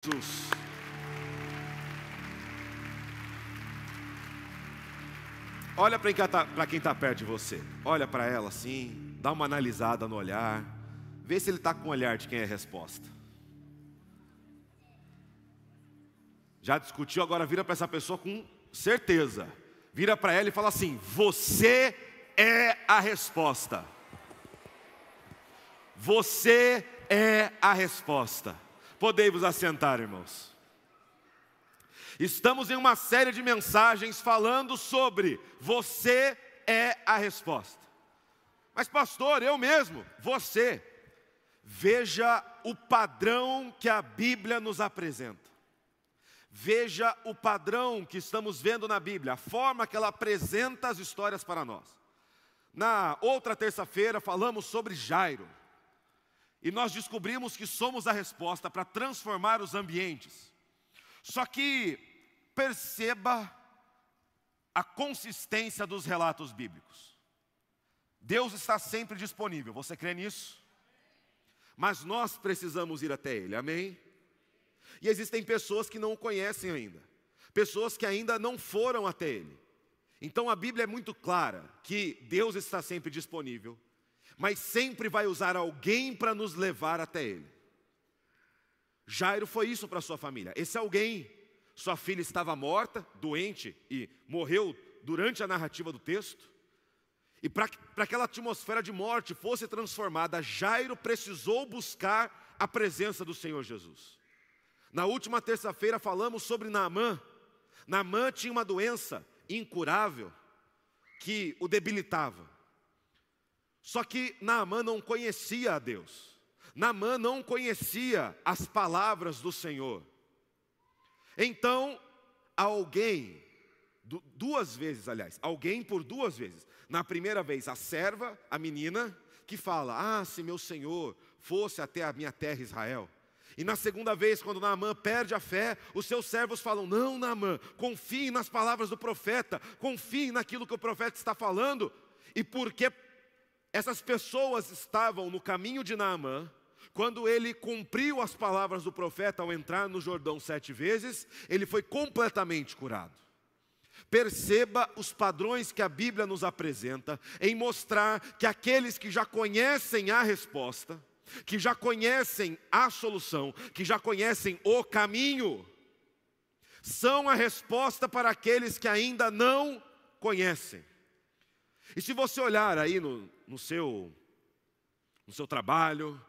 Jesus. Olha para quem está perto de você. Olha para ela assim, dá uma analisada no olhar. Vê se ele está com o olhar de quem é a resposta. Já discutiu, agora vira para essa pessoa com certeza. Vira para ela e fala assim: você é a resposta. Você é a resposta. Podei vos assentar, irmãos. Estamos em uma série de mensagens falando sobre você é a resposta. Mas pastor, eu mesmo, você. Veja o padrão que a Bíblia nos apresenta. Veja o padrão que estamos vendo na Bíblia, a forma que ela apresenta as histórias para nós. Na outra terça-feira falamos sobre Jairo. E nós descobrimos que somos a resposta para transformar os ambientes. Só que perceba a consistência dos relatos bíblicos. Deus está sempre disponível, você crê nisso? Mas nós precisamos ir até Ele, amém? E existem pessoas que não o conhecem ainda. Pessoas que ainda não foram até Ele. Então a Bíblia é muito clara que Deus está sempre disponível, mas sempre vai usar alguém para nos levar até Ele. Jairo foi isso para sua família. Esse alguém, sua filha estava morta, doente e morreu durante a narrativa do texto. E para que aquela atmosfera de morte fosse transformada, Jairo precisou buscar a presença do Senhor Jesus. Na última terça-feira falamos sobre Naamã. Naamã tinha uma doença incurável que o debilitava. Só que Naamã não conhecia a Deus. Naamã não conhecia as palavras do Senhor. Então, alguém, duas vezes aliás, alguém por duas vezes. Na primeira vez, a serva, a menina, que fala: se meu Senhor fosse até a minha terra Israel. E na segunda vez, quando Naamã perde a fé, os seus servos falam: não, Naamã, confie nas palavras do profeta, confie naquilo que o profeta está falando. E porque essas pessoas estavam no caminho de Naamã, quando ele cumpriu as palavras do profeta ao entrar no Jordão 7 vezes, ele foi completamente curado. Perceba os padrões que a Bíblia nos apresenta em mostrar que aqueles que já conhecem a resposta, que já conhecem a solução, que já conhecem o caminho, são a resposta para aqueles que ainda não conhecem. E se você olhar aí no seu trabalho,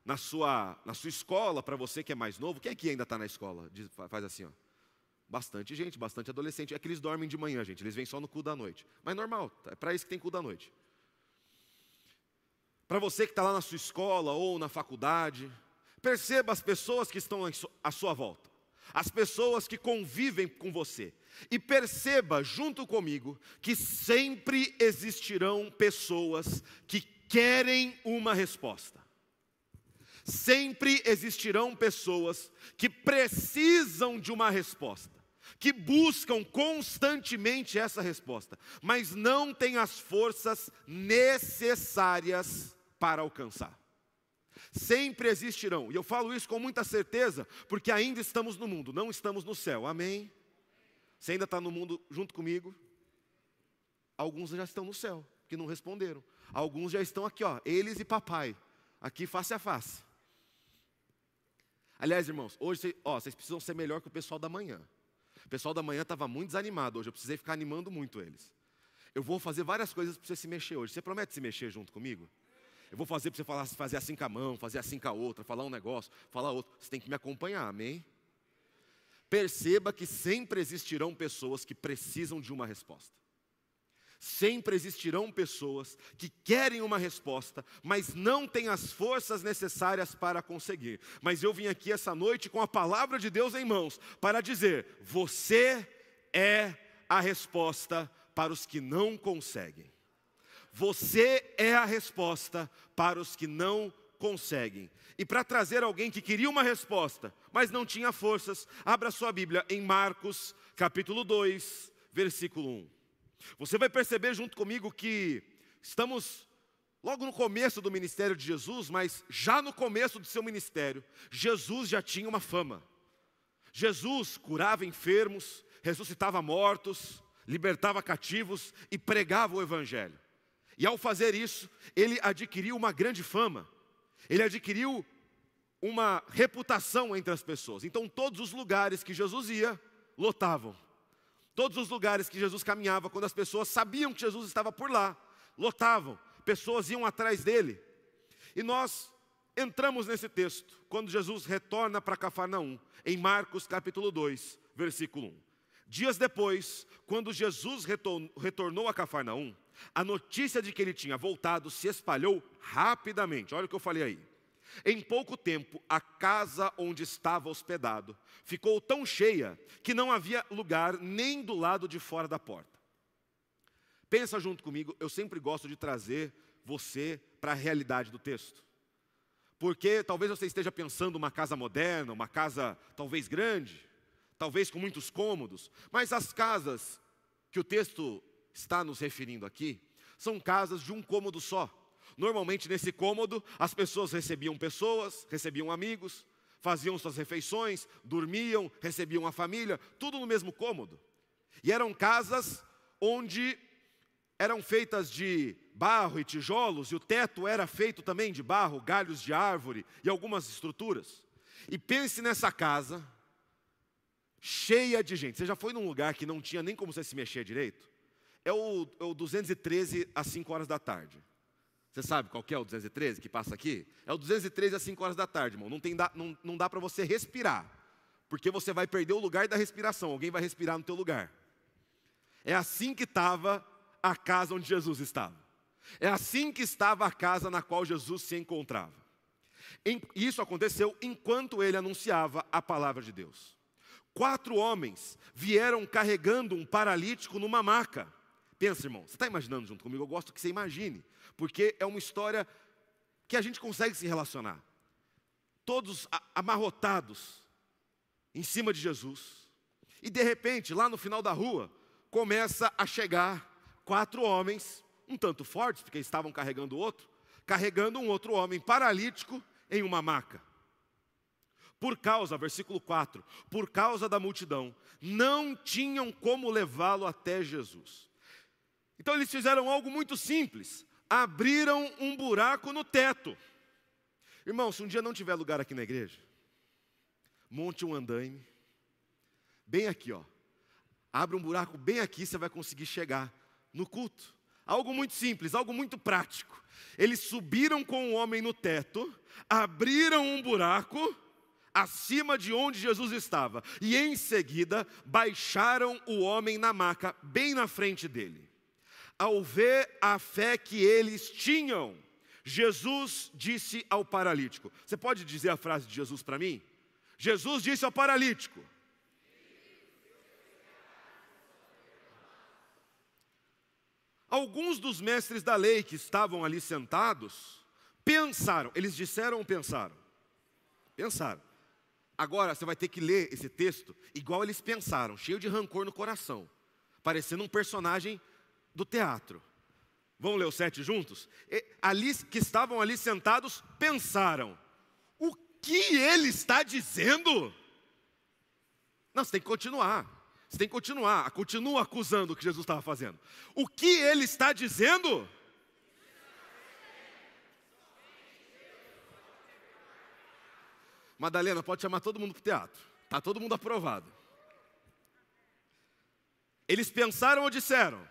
na sua escola, para você que é mais novo, quem aqui ainda está na escola? Faz assim, ó. Bastante gente, bastante adolescente. É que eles dormem de manhã, gente, eles vêm só no culto da noite. Mas normal, é para isso que tem culto da noite. Para você que está lá na sua escola ou na faculdade, perceba as pessoas que estão à sua volta. As pessoas que convivem com você. E perceba junto comigo que sempre existirão pessoas que querem uma resposta. Sempre existirão pessoas que precisam de uma resposta, que buscam constantemente essa resposta, mas não têm as forças necessárias para alcançar. Sempre existirão, e eu falo isso com muita certeza, porque ainda estamos no mundo, não estamos no céu, amém? Você ainda está no mundo junto comigo? Alguns já estão no céu, que não responderam. Alguns já estão aqui, ó, eles e papai, aqui face a face. Aliás, irmãos, hoje vocês precisam ser melhor que o pessoal da manhã. O pessoal da manhã estava muito desanimado hoje, eu precisei ficar animando muito eles. Eu vou fazer várias coisas para você se mexer hoje. Você promete se mexer junto comigo? Eu vou fazer para você fazer assim com a mão, fazer assim com a outra, falar um negócio, falar outro. Você tem que me acompanhar, amém? Perceba que sempre existirão pessoas que precisam de uma resposta. Sempre existirão pessoas que querem uma resposta, mas não têm as forças necessárias para conseguir. Mas eu vim aqui essa noite com a palavra de Deus em mãos, para dizer: você é a resposta para os que não conseguem. Você é a resposta para os que não conseguem. E para trazer alguém que queria uma resposta, mas não tinha forças, abra sua Bíblia em Marcos, capítulo 2, versículo 1. Você vai perceber junto comigo que estamos logo no começo do ministério de Jesus, mas já no começo do seu ministério, Jesus já tinha uma fama. Jesus curava enfermos, ressuscitava mortos, libertava cativos e pregava o evangelho. E ao fazer isso, ele adquiriu uma grande fama. Ele adquiriu uma reputação entre as pessoas. Então todos os lugares que Jesus ia, lotavam. Todos os lugares que Jesus caminhava, quando as pessoas sabiam que Jesus estava por lá, lotavam. Pessoas iam atrás dele. E nós entramos nesse texto, quando Jesus retorna para Cafarnaum, em Marcos capítulo 2, versículo 1. Dias depois, quando Jesus retornou a Cafarnaum, a notícia de que ele tinha voltado se espalhou rapidamente. Olha o que eu falei aí. Em pouco tempo, a casa onde estava hospedado ficou tão cheia que não havia lugar nem do lado de fora da porta. Pensa junto comigo, eu sempre gosto de trazer você para a realidade do texto. Porque talvez você esteja pensando uma casa moderna, uma casa talvez grande, talvez com muitos cômodos, mas as casas que o texto está nos referindo aqui, são casas de um cômodo só. Normalmente nesse cômodo, as pessoas recebiam amigos, faziam suas refeições, dormiam, recebiam a família, tudo no mesmo cômodo. E eram casas onde eram feitas de barro e tijolos, e o teto era feito também de barro, galhos de árvore e algumas estruturas. E pense nessa casa, cheia de gente. Você já foi num lugar que não tinha nem como você se mexer direito? É o 213 às 5 horas da tarde. Você sabe qual que é o 213 que passa aqui? É o 213 às 5 horas da tarde, irmão. Não dá para você respirar, porque você vai perder o lugar da respiração. Alguém vai respirar no teu lugar. É assim que estava a casa onde Jesus estava. É assim que estava a casa na qual Jesus se encontrava. Isso aconteceu enquanto ele anunciava a palavra de Deus. 4 homens vieram carregando um paralítico numa maca. Pensa, irmão, você está imaginando junto comigo? Eu gosto que você imagine, porque é uma história que a gente consegue se relacionar. Todos amarrotados em cima de Jesus. E de repente, lá no final da rua, começa a chegar 4 homens, um tanto fortes, porque estavam carregando um outro homem paralítico em uma maca. Por causa, versículo 4, por causa da multidão, não tinham como levá-lo até Jesus. Então eles fizeram algo muito simples, abriram um buraco no teto. Irmão, se um dia não tiver lugar aqui na igreja, monte um andaime, bem aqui, ó. Abre um buraco bem aqui, você vai conseguir chegar no culto. Algo muito simples, algo muito prático. Eles subiram com o homem no teto, abriram um buraco acima de onde Jesus estava, e em seguida baixaram o homem na maca, bem na frente dele. Ao ver a fé que eles tinham, Jesus disse ao paralítico. Você pode dizer a frase de Jesus para mim? Jesus disse ao paralítico: alguns dos mestres da lei que estavam ali sentados, pensaram. Eles disseram ou pensaram? Pensaram. Agora você vai ter que ler esse texto igual eles pensaram, cheio de rancor no coração, parecendo um personagem do teatro. Vamos ler o 7 juntos? Ali que estavam ali sentados, pensaram: o que ele está dizendo? Não, você tem que continuar. Você tem que continuar. Continua acusando o que Jesus estava fazendo. O que ele está dizendo? Madalena, pode chamar todo mundo para o teatro. Está todo mundo aprovado. Eles pensaram ou disseram?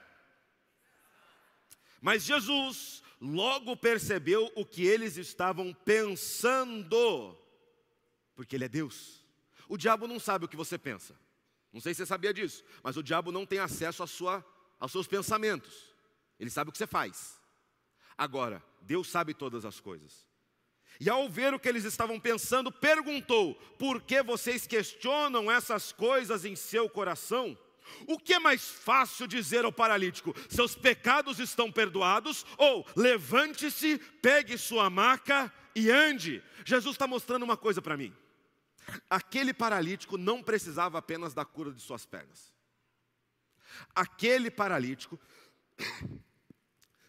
Mas Jesus logo percebeu o que eles estavam pensando, porque Ele é Deus. O diabo não sabe o que você pensa. Não sei se você sabia disso, mas o diabo não tem acesso aos seus pensamentos. Ele sabe o que você faz. Agora, Deus sabe todas as coisas. E ao ver o que eles estavam pensando, perguntou: por que vocês questionam essas coisas em seu coração? O que é mais fácil dizer ao paralítico: seus pecados estão perdoados? Ou levante-se, pegue sua maca e ande? Jesus está mostrando uma coisa para mim. Aquele paralítico não precisava apenas da cura de suas pernas. Aquele paralítico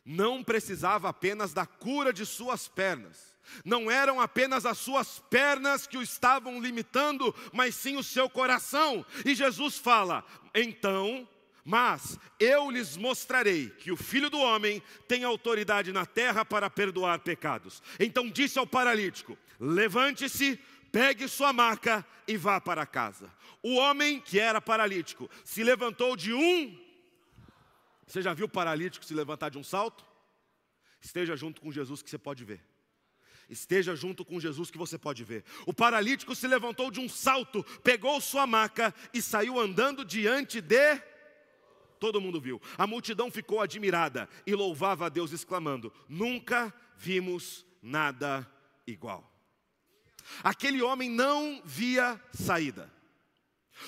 não precisava apenas da cura de suas pernas. Não eram apenas as suas pernas que o estavam limitando, mas sim o seu coração. E Jesus fala: então, mas eu lhes mostrarei que o Filho do Homem tem autoridade na terra para perdoar pecados. Então disse ao paralítico: levante-se, pegue sua maca e vá para casa. O homem que era paralítico se levantou de um... Você já viu paralítico se levantar de um salto? Esteja junto com Jesus que você pode ver. Esteja junto com Jesus que você pode ver. O paralítico se levantou de um salto, pegou sua maca e saiu andando diante de... Todo mundo viu. A multidão ficou admirada e louvava a Deus, exclamando: nunca vimos nada igual. Aquele homem não via saída.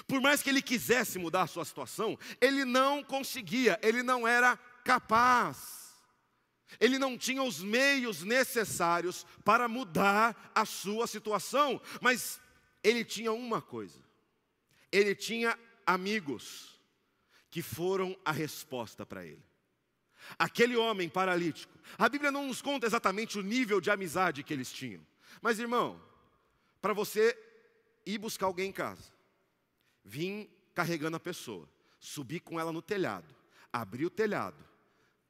Por mais que ele quisesse mudar a sua situação, ele não conseguia, ele não era capaz. Ele não tinha os meios necessários para mudar a sua situação. Mas ele tinha uma coisa: ele tinha amigos que foram a resposta para ele. Aquele homem paralítico, a Bíblia não nos conta exatamente o nível de amizade que eles tinham. Mas irmão, para você ir buscar alguém em casa, vir carregando a pessoa, subir com ela no telhado, abrir o telhado,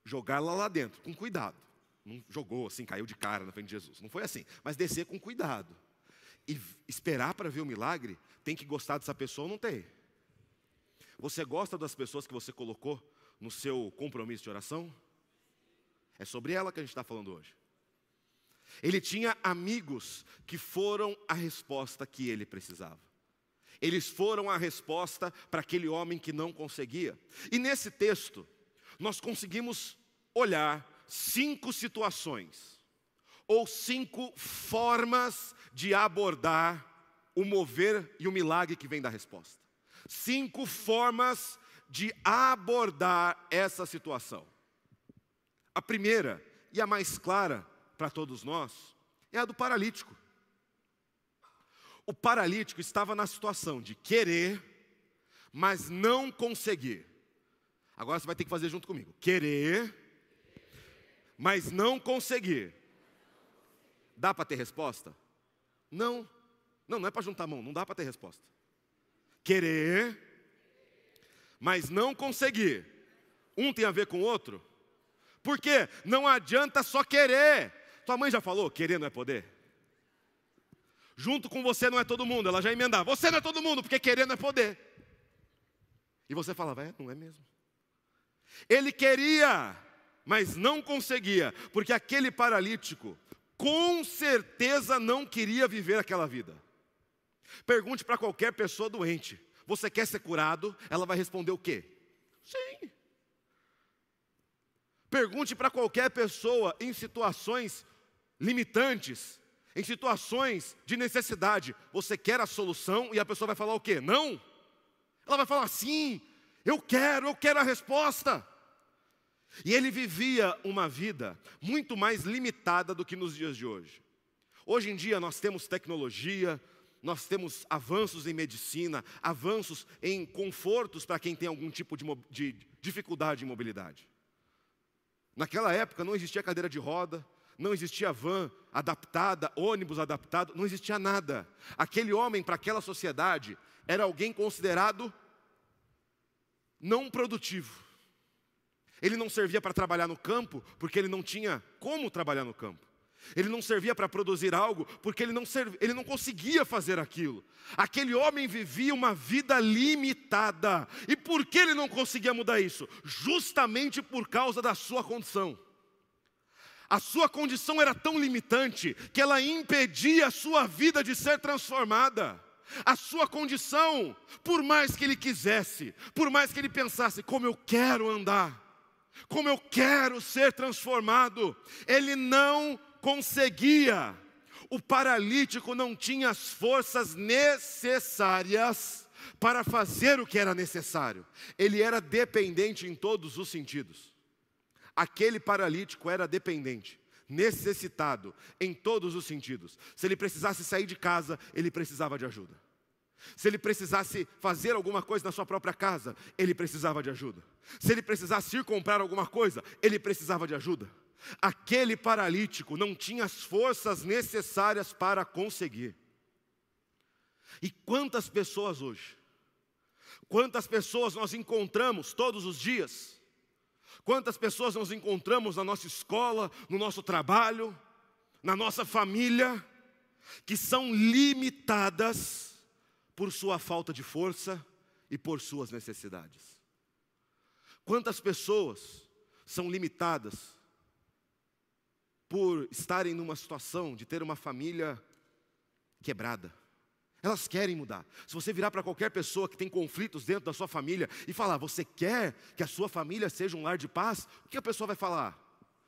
jogá-la lá dentro, com cuidado. Não jogou assim, caiu de cara na frente de Jesus. Não foi assim, mas descer com cuidado. E esperar para ver o milagre, tem que gostar dessa pessoa ou não tem? Você gosta das pessoas que você colocou no seu compromisso de oração? É sobre ela que a gente está falando hoje. Ele tinha amigos que foram a resposta que ele precisava. Eles foram a resposta para aquele homem que não conseguia. E nesse texto, nós conseguimos olhar 5 situações, ou 5 formas de abordar o mover e o milagre que vem da resposta. 5 formas de abordar essa situação. A primeira, e a mais clara para todos nós, é a do paralítico. O paralítico estava na situação de querer, mas não conseguir. Agora você vai ter que fazer junto comigo. Querer, mas não conseguir. Dá para ter resposta? Não. Não é para juntar a mão, não dá para ter resposta. Querer, mas não conseguir. Um tem a ver com o outro. Por quê? Não adianta só querer. Tua mãe já falou, querer não é poder? Junto com você não é todo mundo, ela já emendava. Você não é todo mundo, porque querer não é poder. E você falava, não é mesmo. Ele queria, mas não conseguia, porque aquele paralítico com certeza não queria viver aquela vida. Pergunte para qualquer pessoa doente: você quer ser curado? Ela vai responder o quê? Sim. Pergunte para qualquer pessoa em situações limitantes, em situações de necessidade: você quer a solução? E a pessoa vai falar o quê? Não. Ela vai falar sim, eu quero a resposta. E ele vivia uma vida muito mais limitada do que nos dias de hoje. Hoje em dia nós temos tecnologia, nós temos avanços em medicina, avanços em confortos para quem tem algum tipo de dificuldade em mobilidade. Naquela época não existia cadeira de roda, não existia van adaptada, ônibus adaptado, não existia nada. Aquele homem, para aquela sociedade, era alguém considerado não produtivo. Ele não servia para trabalhar no campo, porque ele não tinha como trabalhar no campo. Ele não servia para produzir algo, porque ele não conseguia fazer aquilo. Aquele homem vivia uma vida limitada. E por que ele não conseguia mudar isso? Justamente por causa da sua condição. A sua condição era tão limitante que ela impedia a sua vida de ser transformada. A sua condição, por mais que ele quisesse, por mais que ele pensasse, como eu quero andar, como eu quero ser transformado, ele não conseguia. O paralítico não tinha as forças necessárias para fazer o que era necessário. Ele era dependente em todos os sentidos. Aquele paralítico era dependente, necessitado em todos os sentidos. Se ele precisasse sair de casa, ele precisava de ajuda. Se ele precisasse fazer alguma coisa na sua própria casa, ele precisava de ajuda. Se ele precisasse ir comprar alguma coisa, ele precisava de ajuda. Aquele paralítico não tinha as forças necessárias para conseguir. E quantas pessoas hoje, quantas pessoas nós encontramos todos os dias, quantas pessoas nós encontramos na nossa escola, no nosso trabalho, na nossa família, que são limitadas por sua falta de força e por suas necessidades. Quantas pessoas são limitadas por estarem numa situação de ter uma família quebrada. Elas querem mudar. Se você virar para qualquer pessoa que tem conflitos dentro da sua família e falar, você quer que a sua família seja um lar de paz? O que a pessoa vai falar?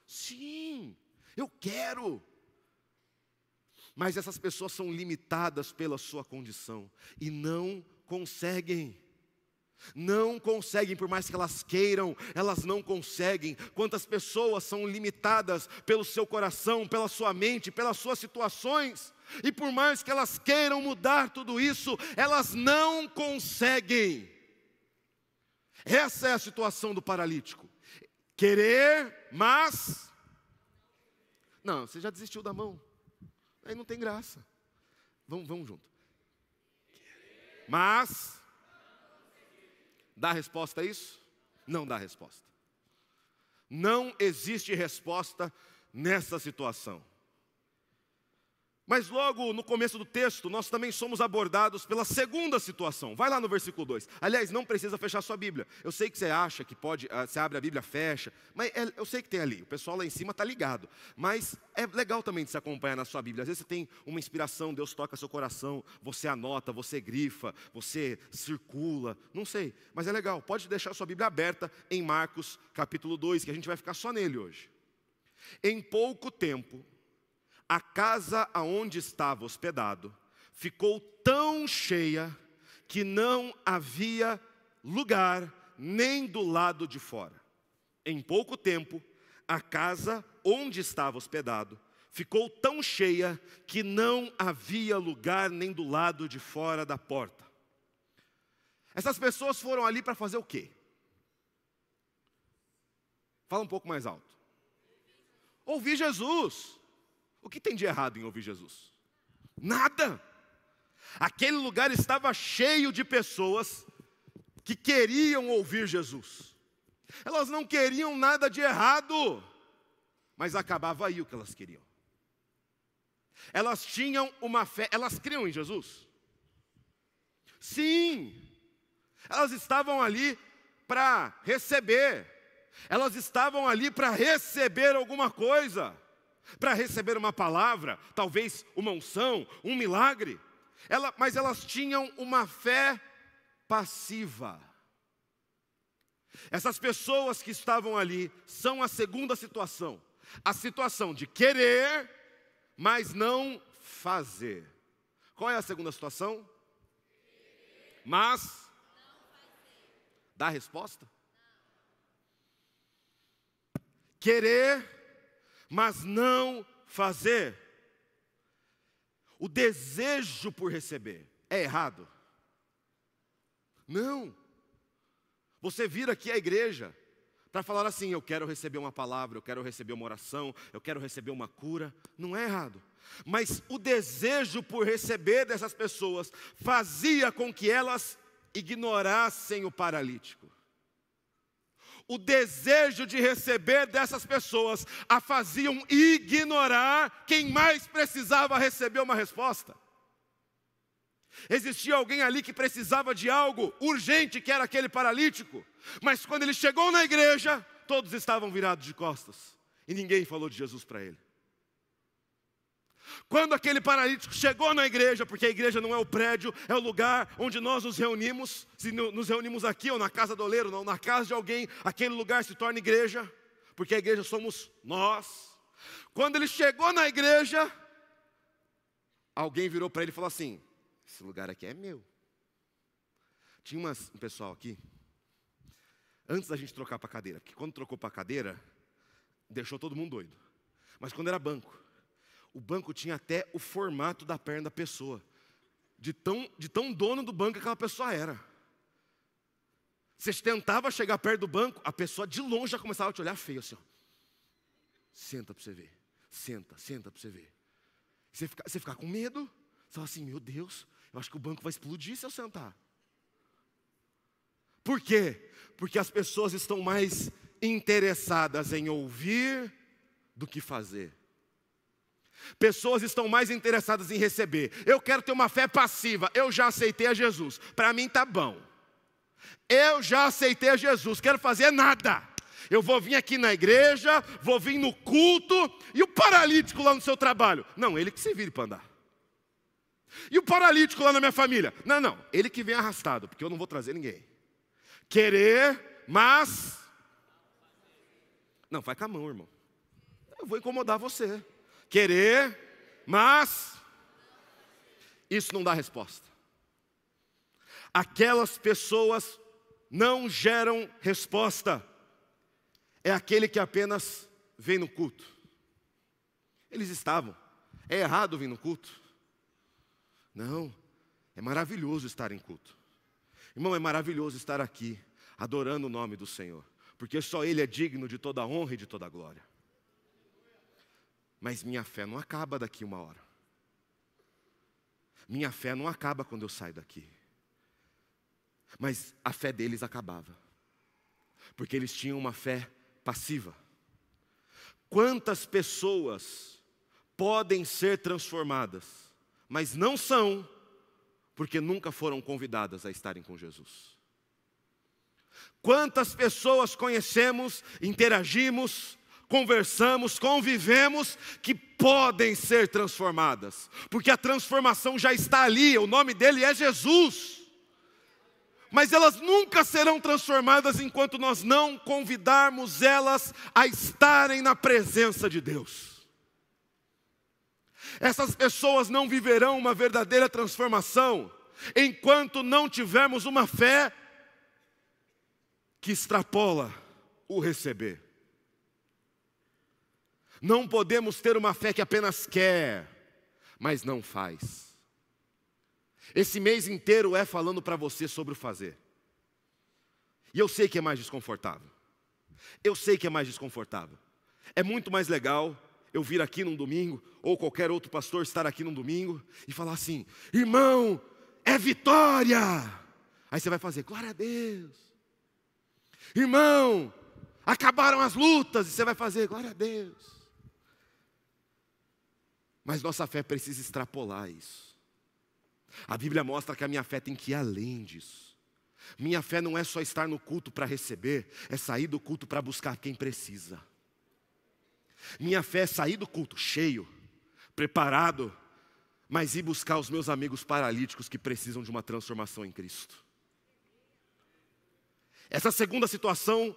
Sim, eu quero. Mas essas pessoas são limitadas pela sua condição e não conseguem. Não conseguem, por mais que elas queiram, elas não conseguem. Quantas pessoas são limitadas pelo seu coração, pela sua mente, pelas suas situações, e por mais que elas queiram mudar tudo isso, elas não conseguem. Essa é a situação do paralítico. Querer, mas... Não, você já desistiu da mão. Aí não tem graça. Vamos junto. Mas... Dá resposta a isso? Não dá resposta. Não existe resposta nessa situação. Mas logo no começo do texto, nós também somos abordados pela segunda situação. Vai lá no versículo 2. Aliás, não precisa fechar sua Bíblia. Eu sei que você acha que pode, você abre a Bíblia, fecha. Mas eu sei que tem ali, o pessoal lá em cima está ligado. Mas é legal também de se acompanhar na sua Bíblia. Às vezes você tem uma inspiração, Deus toca seu coração, você anota, você grifa, você circula, não sei. Mas é legal, pode deixar sua Bíblia aberta em Marcos capítulo 2, que a gente vai ficar só nele hoje. Em pouco tempo, a casa aonde estava hospedado ficou tão cheia que não havia lugar nem do lado de fora. Em pouco tempo, a casa onde estava hospedado ficou tão cheia que não havia lugar nem do lado de fora da porta. Essas pessoas foram ali para fazer o quê? Fala um pouco mais alto. Ouvir Jesus. O que tem de errado em ouvir Jesus? Nada. Aquele lugar estava cheio de pessoas que queriam ouvir Jesus. Elas não queriam nada de errado, mas acabava aí o que elas queriam. Elas tinham uma fé, elas criam em Jesus? Sim. Elas estavam ali para receber. Elas estavam ali para receber alguma coisa. Para receber uma palavra, talvez uma unção, um milagre. Mas elas tinham uma fé passiva. Essas pessoas que estavam ali são a segunda situação. A situação de querer, mas não fazer. Qual é a segunda situação? Mas dá a resposta? Querer, mas não fazer. O desejo por receber é errado? Não. Você vir aqui à igreja para falar assim, eu quero receber uma palavra, eu quero receber uma oração, eu quero receber uma cura, não é errado. Mas o desejo por receber dessas pessoas fazia com que elas ignorassem o paralítico. O desejo de receber dessas pessoas a faziam ignorar quem mais precisava receber uma resposta. Existia alguém ali que precisava de algo urgente, que era aquele paralítico. Mas quando ele chegou na igreja, todos estavam virados de costas. E ninguém falou de Jesus para ele. Quando aquele paralítico chegou na igreja, porque a igreja não é o prédio, é o lugar onde nós nos reunimos. Se nos reunimos aqui ou na casa do oleiro, ou na casa de alguém, aquele lugar se torna igreja, porque a igreja somos nós. Quando ele chegou na igreja, alguém virou para ele e falou assim, esse lugar aqui é meu. Tinha um pessoal aqui, antes da gente trocar para cadeira, porque quando trocou para cadeira, deixou todo mundo doido. Mas quando era banco, o banco tinha até o formato da perna da pessoa. De tão dono do banco que aquela pessoa era. Você tentava chegar perto do banco, a pessoa de longe já começava a te olhar feio assim, ó. Senta para você ver. Senta para você ver. Você ficar com medo. Você fala assim, meu Deus, eu acho que o banco vai explodir se eu sentar. Por quê? Porque as pessoas estão mais interessadas em ouvir do que fazer. Pessoas estão mais interessadas em receber. Eu quero ter uma fé passiva. Eu já aceitei a Jesus. Para mim tá bom. Eu já aceitei a Jesus. Quero fazer nada. Eu vou vir aqui na igreja, vou vir no culto. E o paralítico lá no seu trabalho? Não, ele que se vire para andar. E o paralítico lá na minha família? Não, ele que vem arrastado, porque eu não vou trazer ninguém. Querer, mas... Não, vai com a mão, irmão. Eu vou incomodar você. Querer, mas... Isso não dá resposta. Aquelas pessoas não geram resposta. É aquele que apenas vem no culto. Eles estavam. É errado vir no culto? Não. É maravilhoso estar em culto. Irmão, é maravilhoso estar aqui, adorando o nome do Senhor. Porque só Ele é digno de toda a honra e de toda a glória. Mas minha fé não acaba daqui uma hora. Minha fé não acaba quando eu saio daqui. Mas a fé deles acabava. Porque eles tinham uma fé passiva. Quantas pessoas podem ser transformadas, mas não são, porque nunca foram convidadas a estarem com Jesus? Quantas pessoas conhecemos, interagimos, conversamos, convivemos, que podem ser transformadas, porque a transformação já está ali, o nome dele é Jesus. Mas elas nunca serão transformadas enquanto nós não convidarmos elas a estarem na presença de Deus. Essas pessoas não viverão uma verdadeira transformação enquanto não tivermos uma fé que extrapola o receber. Não podemos ter uma fé que apenas quer, mas não faz. Esse mês inteiro é falando para você sobre o fazer. E eu sei que é mais desconfortável. Eu sei que é mais desconfortável. É muito mais legal eu vir aqui num domingo, ou qualquer outro pastor estar aqui num domingo, e falar assim, irmão, é vitória. Aí você vai fazer, glória a Deus. Irmão, acabaram as lutas, e você vai fazer, glória a Deus. Mas nossa fé precisa extrapolar isso. A Bíblia mostra que a minha fé tem que ir além disso. Minha fé não é só estar no culto para receber, é sair do culto para buscar quem precisa. Minha fé é sair do culto cheio, preparado, mas ir buscar os meus amigos paralíticos que precisam de uma transformação em Cristo. Essa segunda situação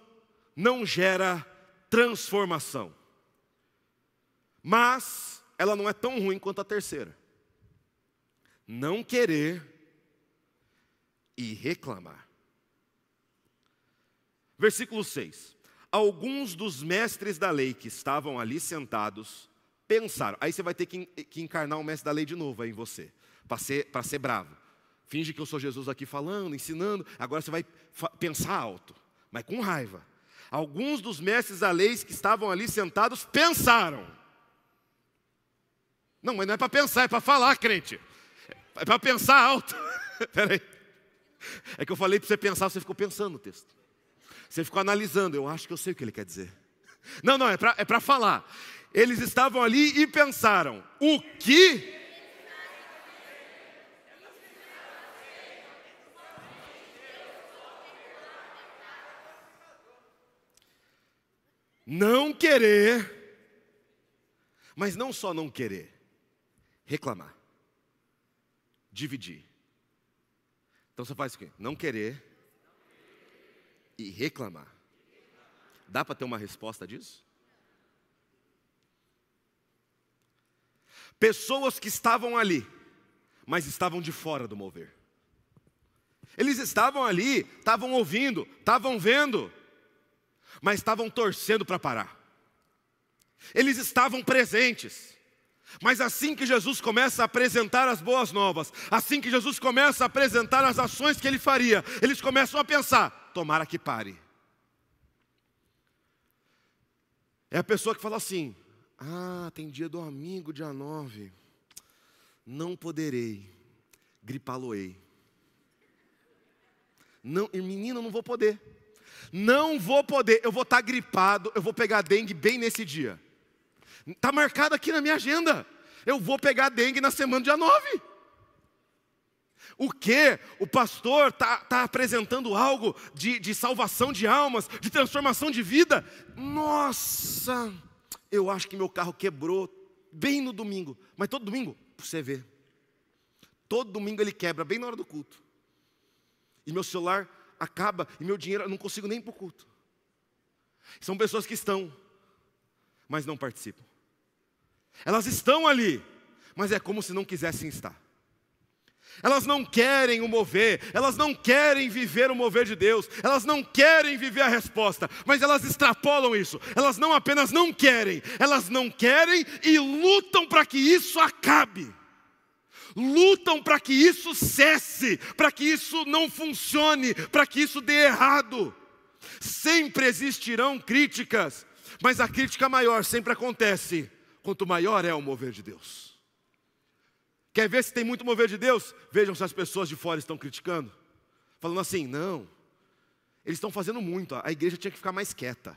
não gera transformação, mas ela não é tão ruim quanto a terceira. Não querer e reclamar. Versículo 6. Alguns dos mestres da lei que estavam ali sentados pensaram. Aí você vai ter que encarnar o mestre da lei de novo aí em você, para ser bravo. Finge que eu sou Jesus aqui falando, ensinando. Agora você vai pensar alto, mas com raiva. Alguns dos mestres da lei que estavam ali sentados pensaram. Não, mas não é para pensar, é para falar, crente. É para pensar alto. Peraí. É que eu falei para você pensar, você ficou pensando no texto. Você ficou analisando, eu acho que eu sei o que ele quer dizer. Não, é para falar. Eles estavam ali e pensaram, o que? Não querer, mas não só não querer, reclamar. Dividir. Então você faz o quê? Não querer e reclamar. Dá para ter uma resposta disso? Pessoas que estavam ali, mas estavam de fora do mover. Eles estavam ali, estavam ouvindo, estavam vendo, mas estavam torcendo para parar. Eles estavam presentes. Mas assim que Jesus começa a apresentar as boas novas, assim que Jesus começa a apresentar as ações que Ele faria, eles começam a pensar, tomara que pare. É a pessoa que fala assim: ah, tem dia do amigo, dia 9. Não poderei, gripá-lo-ei. Não, menino, não vou poder. Não vou poder, eu vou estar gripado, eu vou pegar dengue bem nesse dia. Está marcado aqui na minha agenda. Eu vou pegar dengue na semana dia 9. O que? O pastor está apresentando algo de salvação de almas, de transformação de vida. Nossa, eu acho que meu carro quebrou bem no domingo. Mas todo domingo, para você ver. Todo domingo ele quebra, bem na hora do culto. E meu celular acaba, e meu dinheiro, eu não consigo nem ir para o culto. São pessoas que estão, mas não participam. Elas estão ali, mas é como se não quisessem estar. Elas não querem o mover, elas não querem viver o mover de Deus, elas não querem viver a resposta, mas elas extrapolam isso. Elas não apenas não querem, elas não querem e lutam para que isso acabe. Lutam para que isso cesse, para que isso não funcione, para que isso dê errado. Sempre existirão críticas, mas a crítica maior sempre acontece quanto maior é o mover de Deus. Quer ver se tem muito mover de Deus? Vejam se as pessoas de fora estão criticando, falando assim: não, eles estão fazendo muito, a igreja tinha que ficar mais quieta.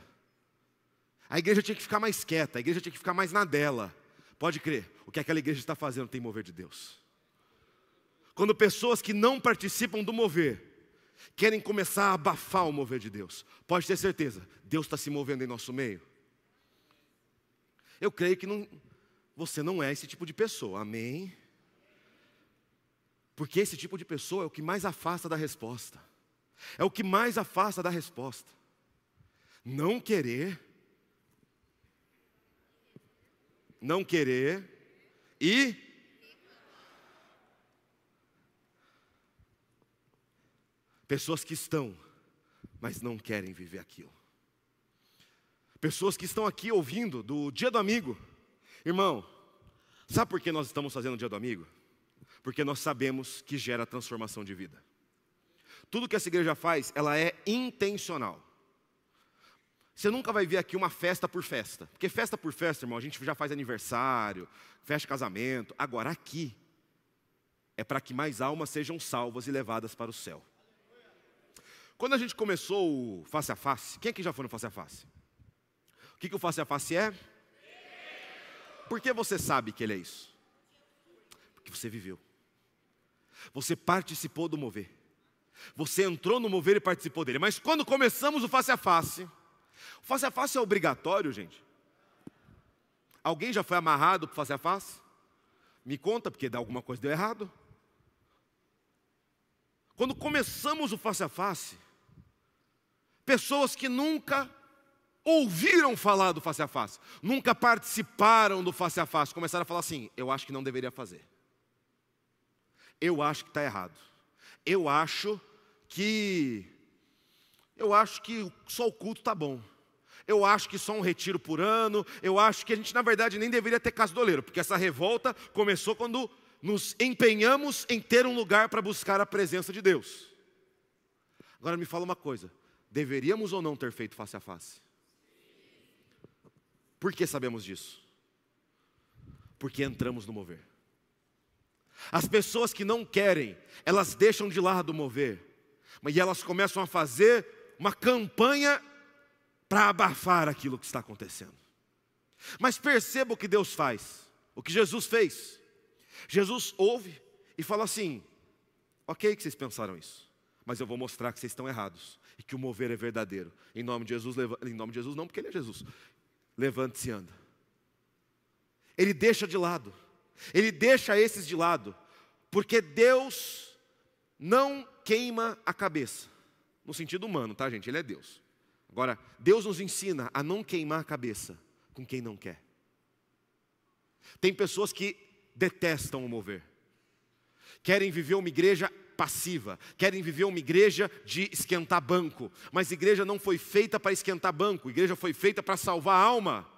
A igreja tinha que ficar mais quieta, a igreja tinha que ficar mais na dela. Pode crer, o que aquela igreja está fazendo tem mover de Deus. Quando pessoas que não participam do mover querem começar a abafar o mover de Deus, pode ter certeza, Deus está se movendo em nosso meio. Eu creio que você não é esse tipo de pessoa, amém? Porque esse tipo de pessoa é o que mais afasta da resposta. É o que mais afasta da resposta. Não querer e pessoas que estão, mas não querem viver aquilo. Pessoas que estão aqui ouvindo do Dia do Amigo. Irmão, sabe por que nós estamos fazendo o Dia do Amigo? Porque nós sabemos que gera transformação de vida. Tudo que essa igreja faz, ela é intencional. Você nunca vai ver aqui uma festa por festa. Porque festa por festa, irmão, a gente já faz aniversário, festa de casamento. Agora aqui, é para que mais almas sejam salvas e levadas para o céu. Quando a gente começou o Face a Face, quem aqui já foi no Face a Face? O que o Face a Face é? Por que você sabe que ele é isso? Porque você viveu. Você participou do mover. Você entrou no mover e participou dele. Mas quando começamos o Face a Face é obrigatório, gente? Alguém já foi amarrado para o Face a Face? Me conta, porque alguma coisa deu errado. Quando começamos o Face a Face, pessoas que nunca ouviram falar do Face a Face, nunca participaram do Face a Face, começaram a falar assim: eu acho que não deveria fazer. Eu acho que está errado. Eu acho que só o culto está bom. Eu acho que só um retiro por ano. Eu acho que a gente, na verdade, nem deveria ter casodoleiro, porque essa revolta começou quando nos empenhamos em ter um lugar para buscar a presença de Deus. Agora me fala uma coisa: deveríamos ou não ter feito Face a Face? Por que sabemos disso? Porque entramos no mover. As pessoas que não querem, elas deixam de lado o mover, mas elas começam a fazer uma campanha para abafar aquilo que está acontecendo. Mas perceba o que Deus faz, o que Jesus fez. Jesus ouve e fala assim: ok que vocês pensaram isso, mas eu vou mostrar que vocês estão errados e que o mover é verdadeiro. Em nome de Jesus, em nome de Jesus não, porque Ele é Jesus. Levante-se e anda. Ele deixa de lado. Ele deixa esses de lado, porque Deus não queima a cabeça, no sentido humano, tá, gente? Ele é Deus. Agora, Deus nos ensina a não queimar a cabeça com quem não quer. Tem pessoas que detestam o mover, querem viver uma igreja passiva, querem viver uma igreja de esquentar banco, mas igreja não foi feita para esquentar banco, igreja foi feita para salvar a alma.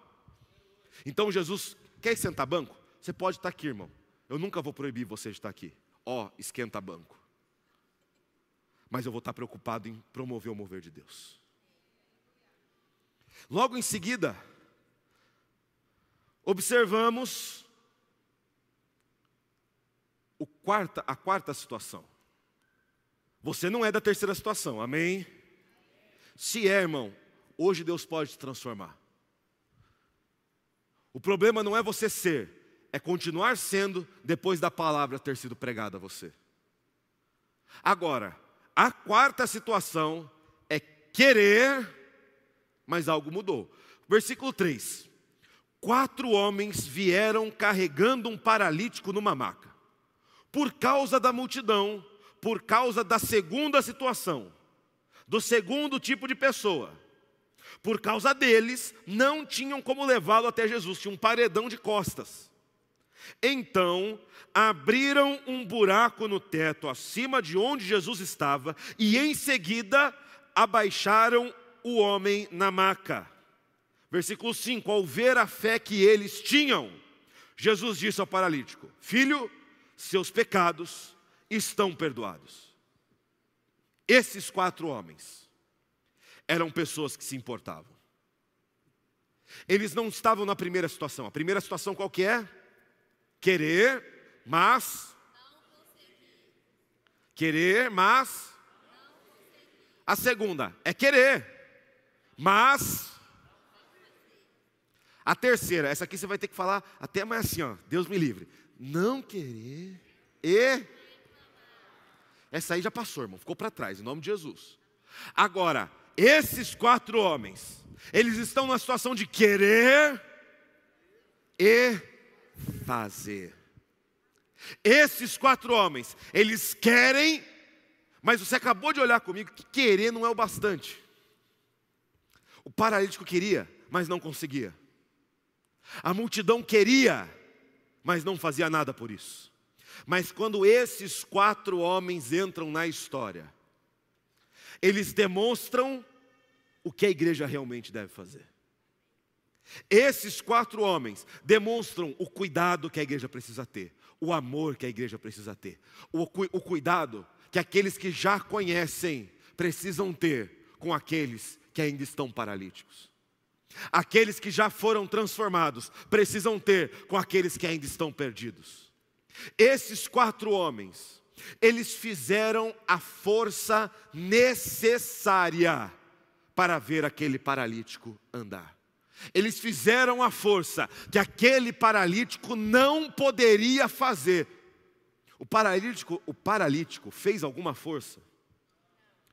Então Jesus quer esquentar banco? Você pode estar aqui, irmão, eu nunca vou proibir você de estar aqui, esquenta banco, mas eu vou estar preocupado em promover o mover de Deus. Logo em seguida, observamos a quarta situação. Você não é da terceira situação, amém? Se é, irmão, hoje Deus pode te transformar. O problema não é você ser, é continuar sendo depois da palavra ter sido pregada a você. Agora, a quarta situação é querer, mas algo mudou. Versículo 3. 4 homens vieram carregando um paralítico numa maca. Por causa da multidão, por causa da segunda situação, do segundo tipo de pessoa, por causa deles, não tinham como levá-lo até Jesus, tinha um paredão de costas. Então, abriram um buraco no teto, acima de onde Jesus estava, e em seguida, abaixaram o homem na maca. Versículo 5, ao ver a fé que eles tinham, Jesus disse ao paralítico: filho, seus pecados estão perdoados. Esses 4 homens eram pessoas que se importavam. Eles não estavam na primeira situação. A primeira situação qual que é? Querer, mas querer, mas a segunda é querer, mas a terceira, essa aqui você vai ter que falar até mais assim, ó, Deus me livre. Não querer e essa aí já passou, irmão, ficou para trás, em nome de Jesus. Agora, esses 4 homens, eles estão na situação de querer e fazer. Esses 4 homens, eles querem, mas você acabou de olhar comigo que querer não é o bastante. O paralítico queria, mas não conseguia. A multidão queria, mas não fazia nada por isso. Mas quando esses 4 homens entram na história, eles demonstram o que a igreja realmente deve fazer. Esses 4 homens demonstram o cuidado que a igreja precisa ter, o amor que a igreja precisa ter, o cuidado que aqueles que já conhecem precisam ter com aqueles que ainda estão paralíticos. Aqueles que já foram transformados precisam ter com aqueles que ainda estão perdidos. Esses 4 homens, eles fizeram a força necessária para ver aquele paralítico andar. Eles fizeram a força que aquele paralítico não poderia fazer. O paralítico fez alguma força.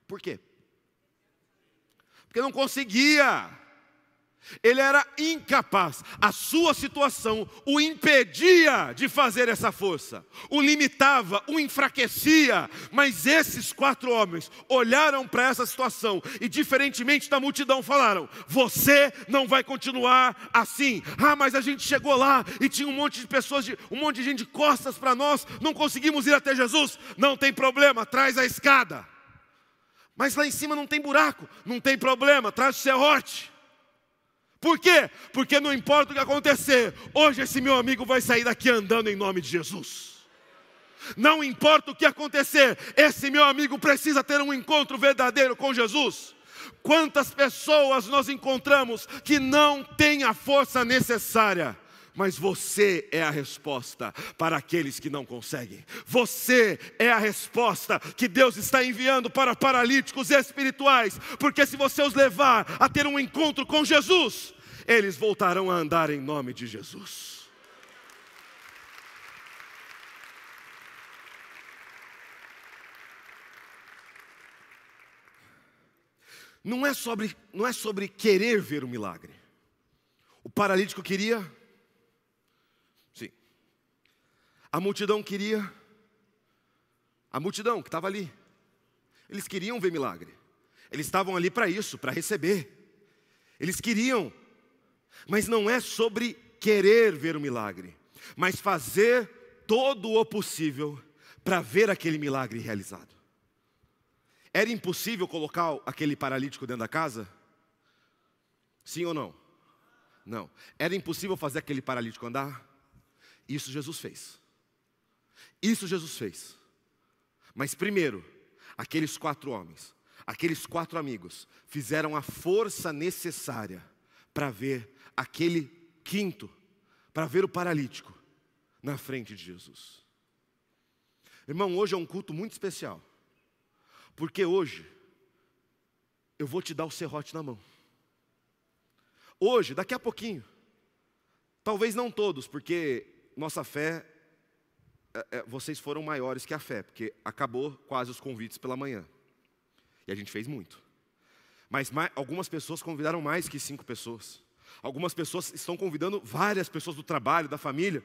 Por quê? Porque não conseguia. Ele era incapaz, a sua situação o impedia de fazer essa força, o limitava, o enfraquecia. Mas esses 4 homens olharam para essa situação e, diferentemente da multidão, falaram: você não vai continuar assim. Ah, mas a gente chegou lá e tinha um monte de pessoas, um monte de gente de costas para nós, não conseguimos ir até Jesus. Não tem problema, traz a escada. Mas lá em cima não tem buraco, não tem problema, traz o serrote. Por quê? Porque não importa o que acontecer, hoje esse meu amigo vai sair daqui andando em nome de Jesus. Não importa o que acontecer, esse meu amigo precisa ter um encontro verdadeiro com Jesus. Quantas pessoas nós encontramos que não têm a força necessária, mas você é a resposta para aqueles que não conseguem. Você é a resposta que Deus está enviando para paralíticos espirituais, porque se você os levar a ter um encontro com Jesus, eles voltarão a andar em nome de Jesus. Não é sobre querer ver o milagre. O paralítico queria. Sim. A multidão queria. A multidão que estava ali. Eles queriam ver milagre. Eles estavam ali para isso, para receber. Eles queriam. Mas não é sobre querer ver o milagre, mas fazer todo o possível para ver aquele milagre realizado. Era impossível colocar aquele paralítico dentro da casa? Sim ou não? Não. Era impossível fazer aquele paralítico andar? Isso Jesus fez. Isso Jesus fez. Mas primeiro, aqueles 4 homens, aqueles 4 amigos, fizeram a força necessária para ver aquele quinto para ver o paralítico na frente de Jesus. Irmão, hoje é um culto muito especial, porque hoje eu vou te dar o serrote na mão. Hoje, daqui a pouquinho, talvez não todos, porque nossa fé, vocês foram maiores que a fé, porque acabou quase os convites pela manhã, e a gente fez muito. Mas algumas pessoas convidaram mais que 5 pessoas. Algumas pessoas estão convidando várias pessoas do trabalho, da família,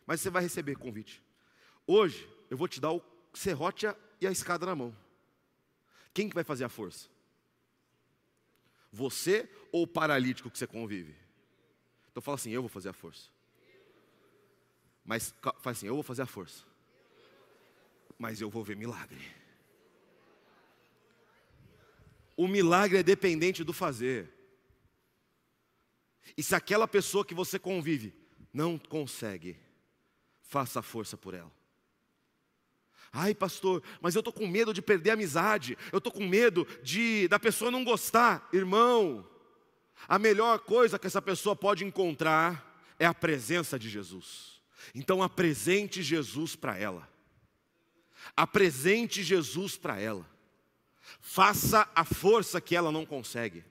mas você vai receber convite. Hoje, eu vou te dar o serrote e a escada na mão. Quem que vai fazer a força? Você ou o paralítico que você convive? Então fala assim, eu vou fazer a força. Mas fala assim, eu vou fazer a força. Mas eu vou ver milagre. O milagre é dependente do fazer. E se aquela pessoa que você convive não consegue, faça força por ela. Ai, pastor, mas eu estou com medo de perder a amizade. Eu estou com medo da pessoa não gostar. Irmão, a melhor coisa que essa pessoa pode encontrar é a presença de Jesus. Então apresente Jesus para ela. Apresente Jesus para ela. Faça a força que ela não consegue.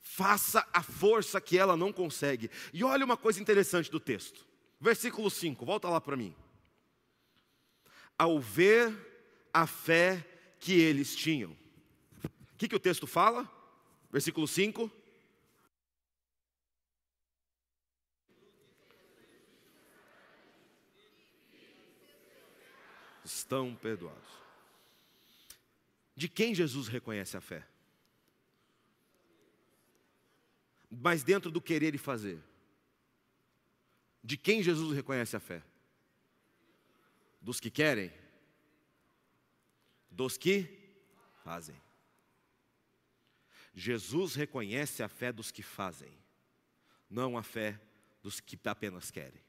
Faça a força que ela não consegue. E olha uma coisa interessante do texto. Versículo 5, volta lá para mim. Ao ver a fé que eles tinham. O que o texto fala? Versículo 5. Estão perdoados. De quem Jesus reconhece a fé? Mas dentro do querer e fazer. De quem Jesus reconhece a fé? Dos que querem? Dos que fazem. Jesus reconhece a fé dos que fazem, não a fé dos que apenas querem.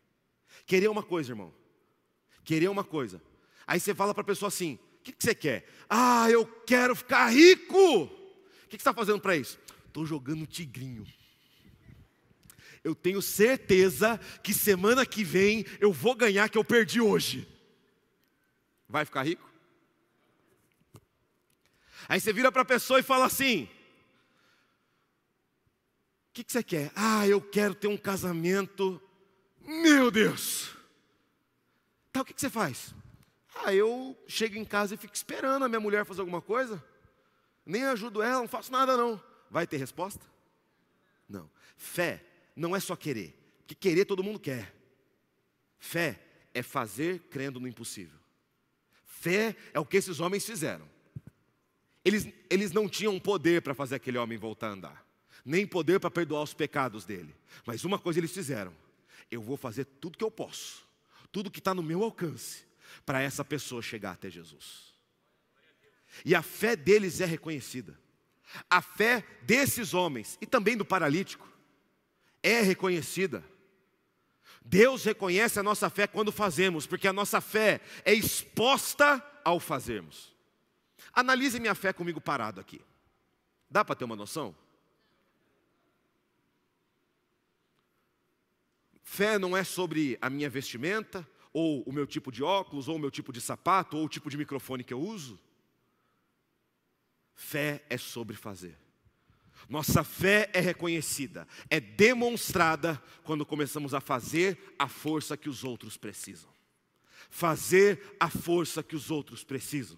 Querer uma coisa, irmão. Querer uma coisa. Aí você fala para a pessoa assim, o que você quer? Ah, eu quero ficar rico. O que você está fazendo para isso? Estou jogando tigrinho. Eu tenho certeza que semana que vem eu vou ganhar que eu perdi hoje. Vai ficar rico? Aí você vira para a pessoa e fala assim, o que você quer? Ah, eu quero ter um casamento. Meu Deus! Tá, o que você faz? Ah, eu chego em casa e fico esperando a minha mulher fazer alguma coisa. Nem ajudo ela, não faço nada não. Vai ter resposta? Não. Fé não é só querer, porque querer todo mundo quer. Fé é fazer crendo no impossível. Fé é o que esses homens fizeram. Eles não tinham poder para fazer aquele homem voltar a andar, nem poder para perdoar os pecados dele. Mas uma coisa eles fizeram: eu vou fazer tudo que eu posso, tudo que está no meu alcance, para essa pessoa chegar até Jesus. E a fé deles é reconhecida. A fé desses homens, e também do paralítico, é reconhecida. Deus reconhece a nossa fé quando fazemos, porque a nossa fé é exposta ao fazermos. Analise minha fé comigo parado aqui. Dá para ter uma noção? Fé não é sobre a minha vestimenta, ou o meu tipo de óculos, ou o meu tipo de sapato, ou o tipo de microfone que eu uso. Fé é sobre fazer. Nossa fé é reconhecida, é demonstrada quando começamos a fazer a força que os outros precisam. Fazer a força que os outros precisam.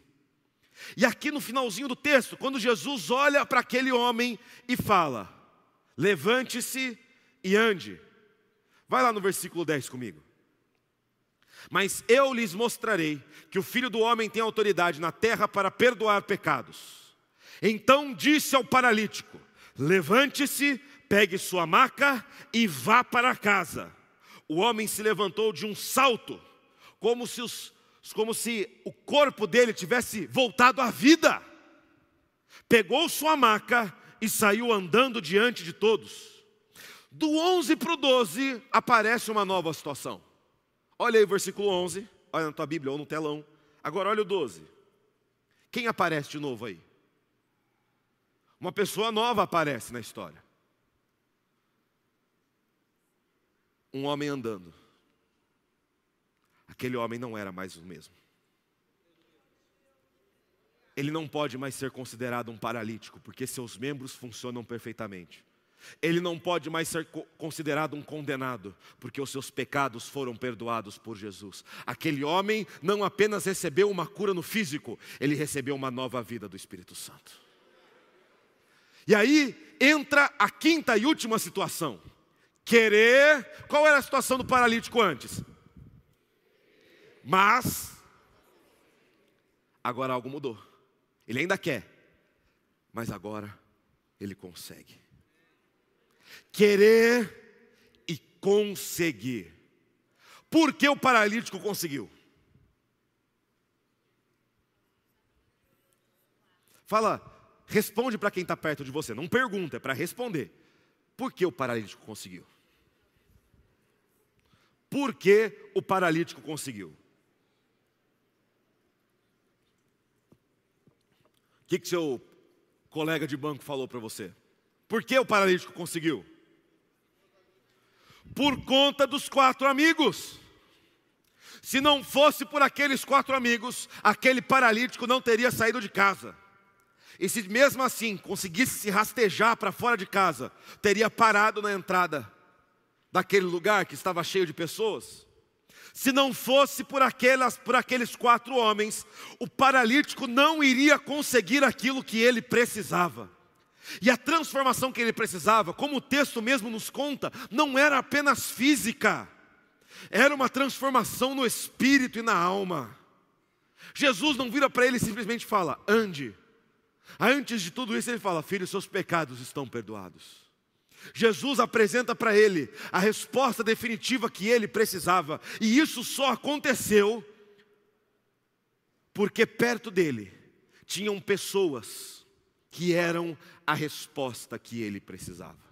E aqui no finalzinho do texto, quando Jesus olha para aquele homem e fala, levante-se e ande. Vai lá no versículo 10 comigo. Mas eu lhes mostrarei que o Filho do Homem tem autoridade na terra para perdoar pecados. Então disse ao paralítico, levante-se, pegue sua maca e vá para casa. O homem se levantou de um salto, como se o corpo dele tivesse voltado à vida. Pegou sua maca e saiu andando diante de todos. Do 11 para o 12 aparece uma nova situação. Olha aí o versículo 11, olha na tua Bíblia ou no telão. Agora olha o 12. Quem aparece de novo aí? Uma pessoa nova aparece na história. um homem andando. Aquele homem não era mais o mesmo. Ele não pode mais ser considerado um paralítico, porque seus membros funcionam perfeitamente. Ele não pode mais ser considerado um condenado, porque os seus pecados foram perdoados por Jesus. Aquele homem não apenas recebeu uma cura no físico, ele recebeu uma nova vida do Espírito Santo. E aí entra a quinta e última situação. Qual era a situação do paralítico antes? Mas agora algo mudou. Ele ainda quer, mas agora ele consegue. Querer e conseguir. Por que o paralítico conseguiu? Fala, responde para quem está perto de você. Não pergunta, é para responder. Por que o paralítico conseguiu? Por que o paralítico conseguiu? O que seu colega de banco falou para você? Por que o paralítico conseguiu? Por conta dos 4 amigos. Se não fosse por aqueles 4 amigos, aquele paralítico não teria saído de casa. E se mesmo assim conseguisse se rastejar para fora de casa, teria parado na entrada daquele lugar que estava cheio de pessoas. Se não fosse por aqueles 4 homens, o paralítico não iria conseguir aquilo que ele precisava. E a transformação que ele precisava, como o texto mesmo nos conta, não era apenas física. Era uma transformação no espírito e na alma. Jesus não vira para ele e simplesmente fala, ande. Antes de tudo isso ele fala, filho, seus pecados estão perdoados. Jesus apresenta para ele a resposta definitiva que ele precisava. E isso só aconteceu porque perto dele tinham pessoas que eram a resposta que ele precisava.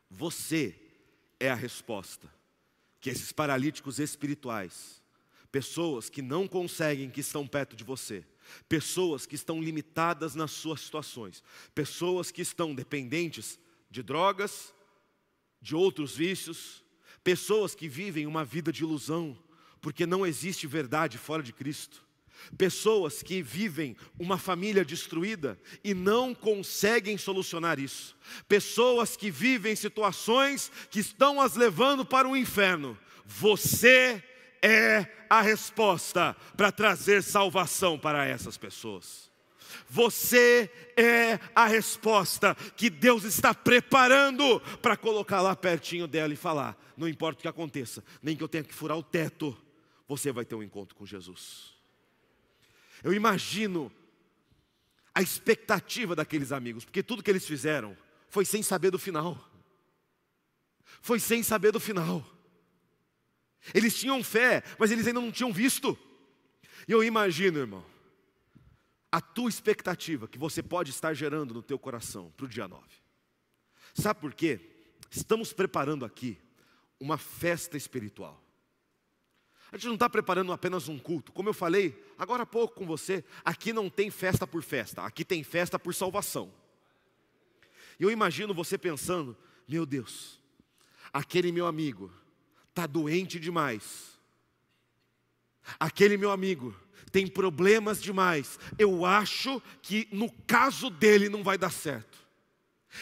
Você é a resposta que esses paralíticos espirituais, pessoas que não conseguem, que estão perto de você, pessoas que estão limitadas nas suas situações, pessoas que estão dependentes de drogas, de outros vícios, pessoas que vivem uma vida de ilusão, porque não existe verdade fora de Cristo, pessoas que vivem uma família destruída e não conseguem solucionar isso, pessoas que vivem situações que estão as levando para o inferno. Você é a resposta para trazer salvação para essas pessoas. Você é a resposta que Deus está preparando para colocar lá pertinho dela e falar, não importa o que aconteça, nem que eu tenha que furar o teto, você vai ter um encontro com Jesus. Eu imagino a expectativa daqueles amigos, porque tudo que eles fizeram foi sem saber do final. Foi sem saber do final. Eles tinham fé, mas eles ainda não tinham visto. E eu imagino, irmão, a tua expectativa que você pode estar gerando no teu coração para o dia 9. Sabe por quê? Estamos preparando aqui uma festa espiritual. A gente não está preparando apenas um culto. Como eu falei agora há pouco com você, aqui não tem festa por festa, aqui tem festa por salvação. E eu imagino você pensando, meu Deus, aquele meu amigo está doente demais. Aquele meu amigo tem problemas demais. Eu acho que no caso dele não vai dar certo.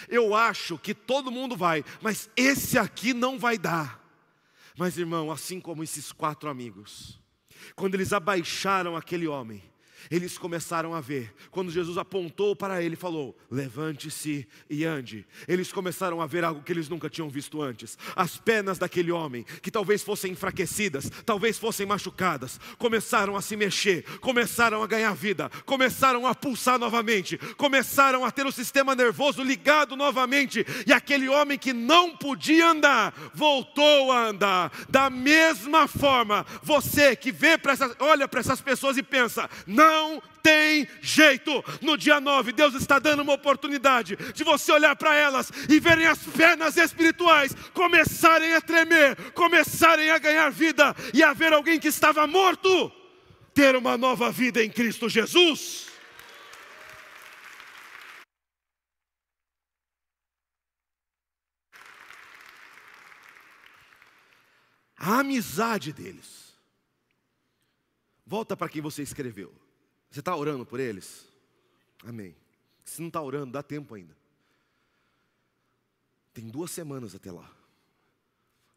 Eu acho que todo mundo vai, mas esse aqui não vai dar. Mas irmão, assim como esses 4 amigos, quando eles abaixaram aquele homem, eles começaram a ver. Quando Jesus apontou para ele e falou, levante-se e ande, eles começaram a ver algo que eles nunca tinham visto antes. As pernas daquele homem, que talvez fossem enfraquecidas, talvez fossem machucadas, começaram a se mexer, começaram a ganhar vida, começaram a pulsar novamente, começaram a ter o sistema nervoso ligado novamente, e aquele homem que não podia andar, voltou a andar. Da mesma forma, você que olha para essas pessoas e pensa, não tem jeito, no dia 9 Deus está dando uma oportunidade de você olhar para elas e verem as pernas espirituais começarem a tremer, começarem a ganhar vida, e a ver alguém que estava morto ter uma nova vida em Cristo Jesus. a amizade deles. Volta para quem você escreveu. Você está orando por eles? Amém. Se não está orando, dá tempo ainda. Tem 2 semanas até lá.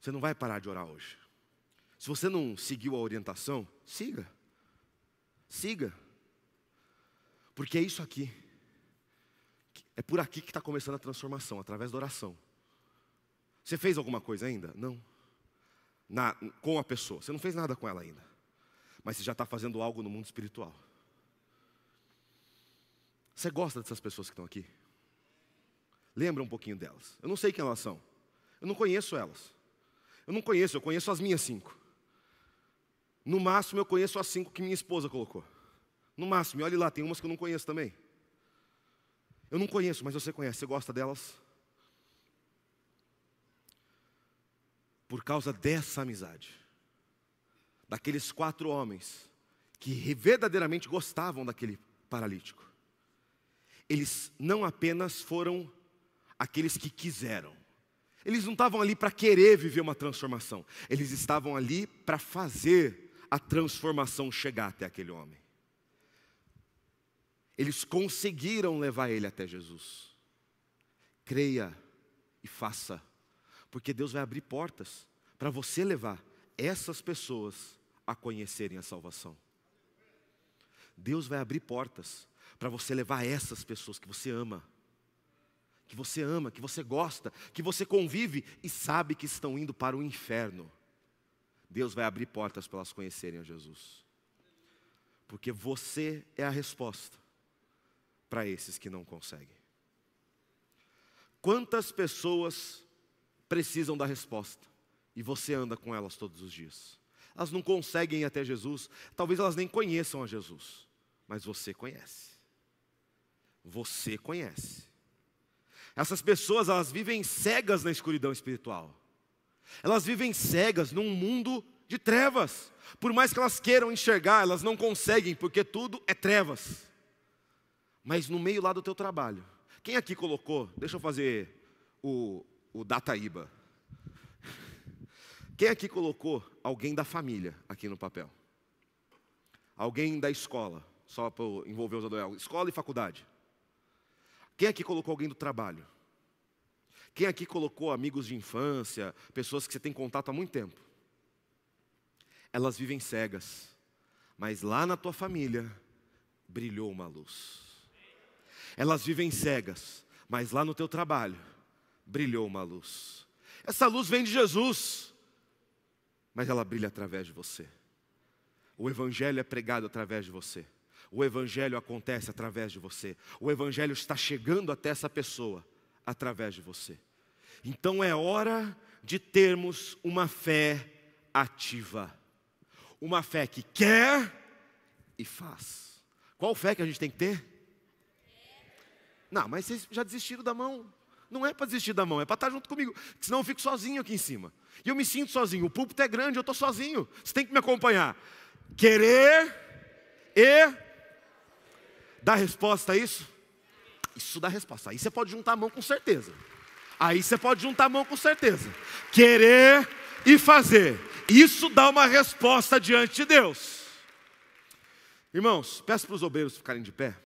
Você não vai parar de orar hoje. Se você não seguiu a orientação, siga. Siga. Porque é isso aqui. É por aqui que está começando a transformação, através da oração. Você fez alguma coisa ainda? Não. Com a pessoa. Você não fez nada com ela ainda. Mas você já está fazendo algo no mundo espiritual. Você gosta dessas pessoas que estão aqui? Lembra um pouquinho delas. Eu não sei quem elas são. Eu não conheço elas. Eu conheço as minhas 5. No máximo eu conheço as 5 que minha esposa colocou. No máximo, e olhe lá, tem umas que eu não conheço também. Eu não conheço, mas você conhece, você gosta delas? Por causa dessa amizade. Daqueles 4 homens que verdadeiramente gostavam daquele paralítico. Eles não apenas foram aqueles que quiseram. Eles não estavam ali para querer viver uma transformação. Eles estavam ali para fazer a transformação chegar até aquele homem. Eles conseguiram levar ele até Jesus. Creia e faça. Porque Deus vai abrir portas para você levar essas pessoas a conhecerem a salvação. Deus vai abrir portas para você levar essas pessoas que você ama. Que você ama, que você gosta, que você convive e sabe que estão indo para o inferno. Deus vai abrir portas para elas conhecerem a Jesus. Porque você é a resposta para esses que não conseguem. Quantas pessoas precisam da resposta e você anda com elas todos os dias? Elas não conseguem ir até Jesus, talvez elas nem conheçam a Jesus, mas você conhece. Você conhece. Essas pessoas, elas vivem cegas na escuridão espiritual. Elas vivem cegas num mundo de trevas. Por mais que elas queiram enxergar, elas não conseguem, porque tudo é trevas. Mas no meio lá do teu trabalho, quem aqui colocou, deixa eu fazer o Dataíba. Quem aqui colocou alguém da família aqui no papel? Alguém da escola, só para envolver os adolescentes, escola e faculdade. Quem aqui colocou alguém do trabalho? Quem aqui colocou amigos de infância, pessoas que você tem contato há muito tempo? Elas vivem cegas, mas lá na tua família brilhou uma luz. Elas vivem cegas, mas lá no teu trabalho brilhou uma luz. Essa luz vem de Jesus, mas ela brilha através de você. O Evangelho é pregado através de você. O Evangelho acontece através de você. O Evangelho está chegando até essa pessoa através de você. Então é hora de termos uma fé ativa. Uma fé que quer e faz. Qual fé que a gente tem que ter? Não, mas vocês já desistiram da mão. Não é para desistir da mão, é para estar junto comigo. Senão eu fico sozinho aqui em cima. E eu me sinto sozinho. O púlpito é grande, eu estou sozinho. Você tem que me acompanhar. Querer e dá resposta a isso? Isso dá resposta. Aí você pode juntar a mão com certeza. Querer e fazer. Isso dá uma resposta diante de Deus. Irmãos, peço para os obreiros ficarem de pé.